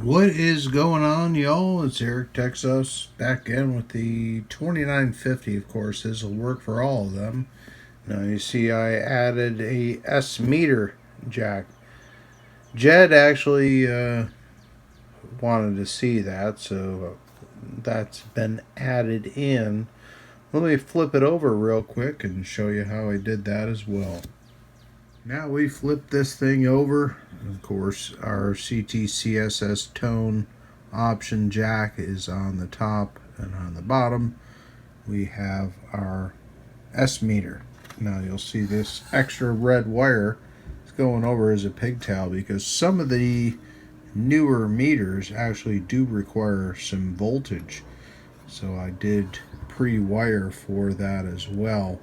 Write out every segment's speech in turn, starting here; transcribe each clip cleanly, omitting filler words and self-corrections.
What is going on, y'all? It's Eric Texas back in with the 2950. Of course, this will work for all of them. Now, you see, I added a S meter jack. Jed actually wanted to see that, so that's been added in. Let me flip it over real quick and show you how I did that as well. Now we flip this thing over. Of course, our CTCSS tone option jack is on the top, and on the bottom we have our S meter. Now you'll see this extra red wire is going over as a pigtail because some of the newer meters actually do require some voltage. So I did pre-wire for that as well.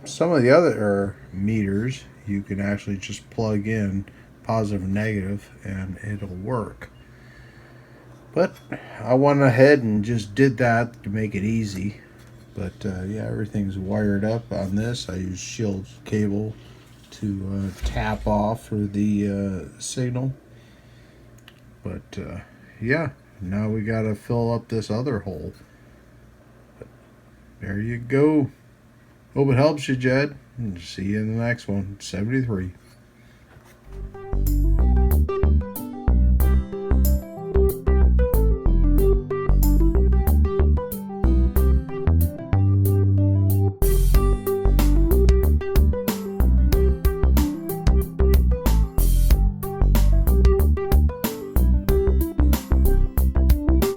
Some of the other meters you can actually just plug in positive and negative and it'll work. But I went ahead and just did that to make it easy. But yeah, everything's wired up on this. I use shield cable to tap off for the signal. But yeah, now we got to fill up this other hole. But there you go. Hope it helps you, Jed. See you in the next one. 73.